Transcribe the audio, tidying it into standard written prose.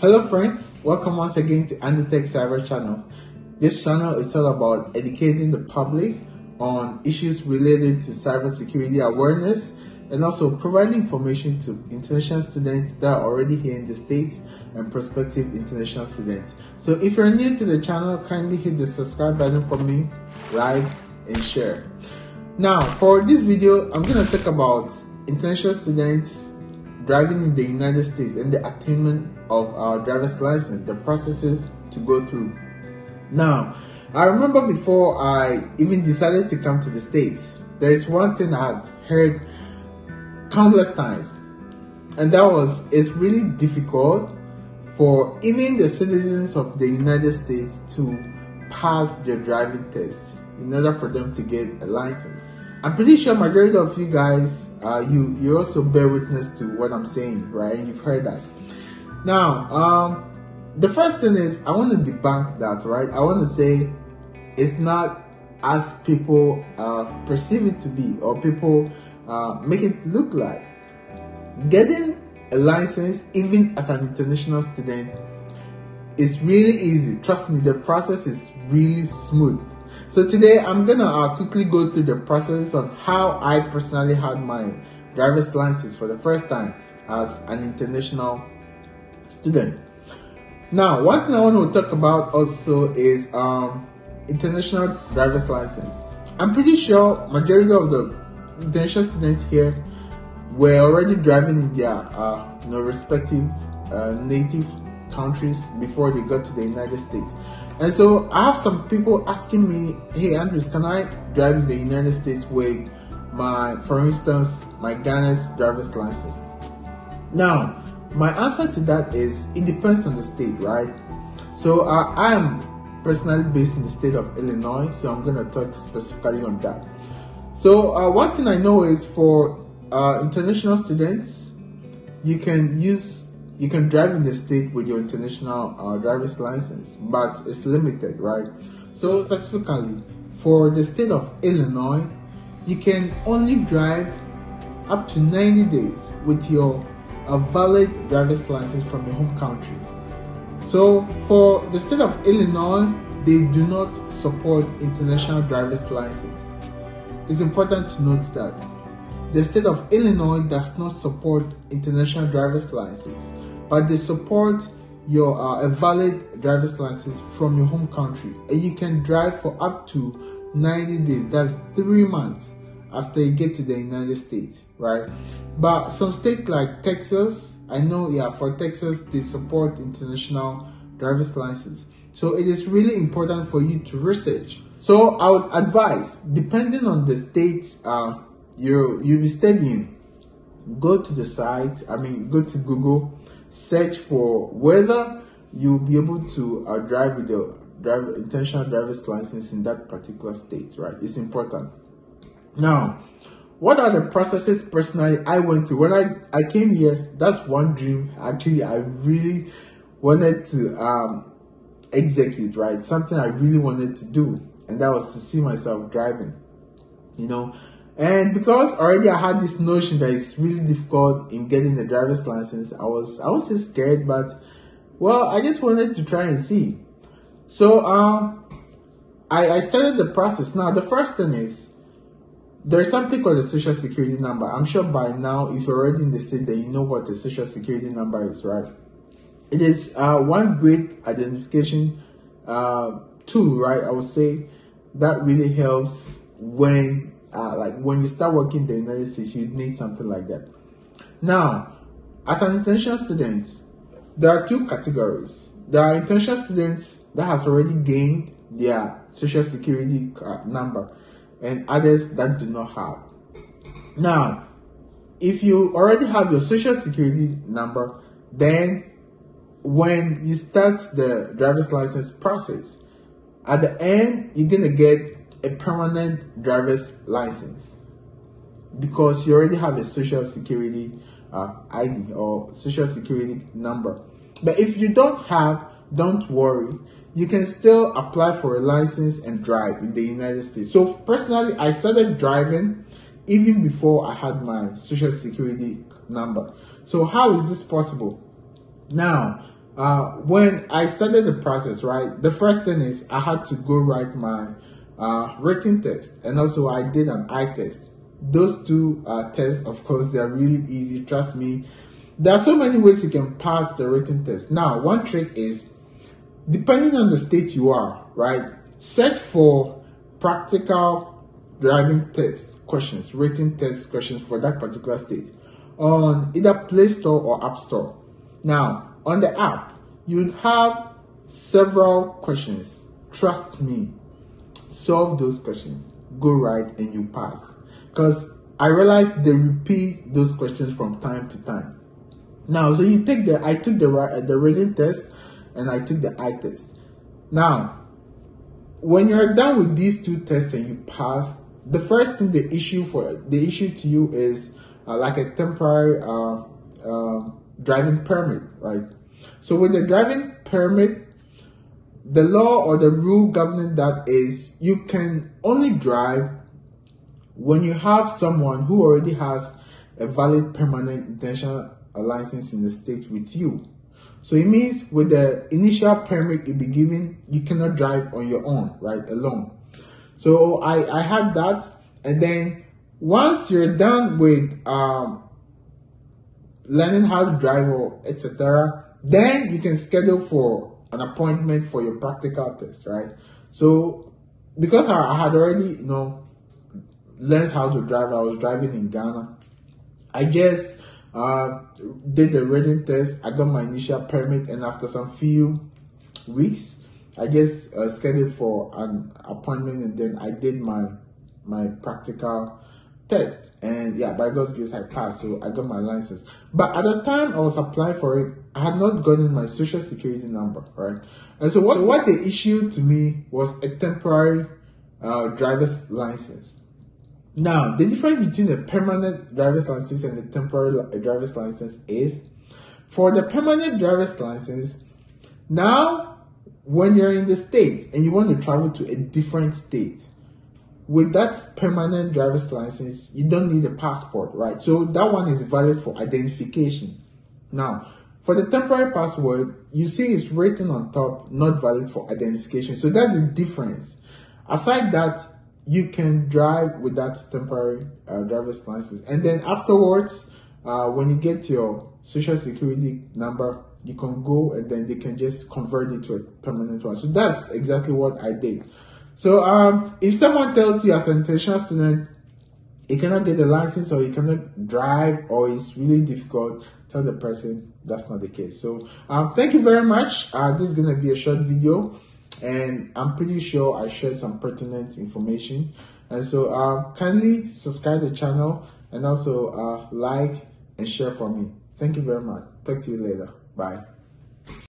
Hello friends, welcome once again to Anditech Cyber Channel. This channel is all about educating the public on issues related to cybersecurity awareness and also providing information to international students that are already here in the States and prospective international students. So if you're new to the channel, kindly hit the subscribe button for me, like and share. Now for this video, I'm going to talk about international students driving in the United States and the attainment of our driver's license, the processes to go through. Now, I remember before I even decided to come to the States, there is one thing I had heard countless times, and that was it's really difficult for even the citizens of the United States to pass their driving test in order for them to get a license. I'm pretty sure majority of you guys, you also bear witness to what I'm saying, right? You've heard that. Now, the first thing is I want to debunk that, right? I want to say it's not as people perceive it to be, or people make it look like. Getting a license, even as an international student, is really easy. Trust me, the process is really smooth. So today I'm gonna quickly go through the process on how I personally had my driver's license for the first time as an international student. Now, one thing I want to talk about also is international driver's license. I'm pretty sure majority of the international students here were already driving in their respective native countries before they got to the United States. And so I have some people asking me, hey Andrews, can I drive in the United States with for instance, my Ghana's driver's license? Now, my answer to that is it depends on the state, right? So I am personally based in the state of Illinois, so I'm gonna talk specifically on that. So one thing I know is for international students, you can drive in the state with your international driver's license, but it's limited, right? So specifically for the state of Illinois, you can only drive up to 90 days with your valid driver's license from your home country. So for the state of Illinois, they do not support international driver's license. It's important to note that the state of Illinois does not support international driver's license, but they support your a valid driver's license from your home country, and you can drive for up to 90 days. That's 3 months after you get to the United States, right? But some states like Texas, I know, yeah, for Texas they support international driver's license. So it is really important for you to research. So I would advise, depending on the states you'll be studying, go to the site, go to Google, search for whether you'll be able to drive with your international driver's license in that particular state, right? It's important. Now, what are the processes personally I went through when I came here? That's one dream actually I really wanted to execute, right? Something I really wanted to do, and that was to see myself driving, you know. And because already I had this notion that it's really difficult in getting the driver's license, I was just scared, but well, I just wanted to try and see. So I started the process. Now the first thing is there's something called a social security number. I'm sure by now, if you're already in the state, that you know what the social security number is, right? It is one great identification tool, right? I would say that really helps when when you start working in the United States, you need something like that. Now, as an international student, there are two categories. There are international students that has already gained their social security number, and others that do not have. Now, if you already have your social security number, then when you start the driver's license process, at the end, you're gonna get a permanent driver's license because you already have a social security ID or social security number. But if you don't have, don't worry, you can still apply for a license and drive in the United States. So personally, I started driving even before I had my social security number. So how is this possible? Now, when I started the process, right, the first thing is I had to go write my written test, and also I did an eye test. Those two tests, of course, they are really easy. Trust me. There are so many ways you can pass the written test. Now, one trick is, depending on the state you are, right, search for practical driving test questions, written test questions for that particular state on either Play Store or App Store. Now, on the app, you'd have several questions. Trust me, solve those questions, go right, and you pass. Because I realized they repeat those questions from time to time. Now, so you take I took the written test and I took the eye test. Now, when you're done with these two tests and you pass, the first thing they issue to you is like a temporary driving permit, right? So with the driving permit, the law or the rule governing that is you can only drive when you have someone who already has a valid permanent intentional license in the state with you. So it means with the initial permit you'll be given, you cannot drive on your own, right, alone. So I had that, and then once you're done with learning how to drive or etc., then you can schedule for an appointment for your practical test, right? So because I had already, learned how to drive, I was driving in Ghana. I just did the written test. I got my initial permit, and after some few weeks, I just scheduled for an appointment, and then I did my practical test, and yeah, by God's grace I passed, so I got my license. But at the time I was applying for it, I had not gotten my social security number, right? And so what they issued to me was a temporary driver's license. Now, the difference between a permanent driver's license and a temporary driver's license is, for the permanent driver's license, now when you're in the state and you want to travel to a different state, with that permanent driver's license, you don't need a passport, right? So that one is valid for identification. Now, for the temporary passport, you see it's written on top, not valid for identification. So that's the difference. Aside that, you can drive with that temporary driver's license. And then afterwards, when you get your social security number, you can go and then they can just convert it to a permanent one. So that's exactly what I did. So if someone tells you as an international student, you cannot get a license or you cannot drive or it's really difficult, tell the person that's not the case. So thank you very much. This is going to be a short video, and I'm pretty sure I shared some pertinent information. And so kindly subscribe to the channel and also like and share for me. Thank you very much. Talk to you later. Bye.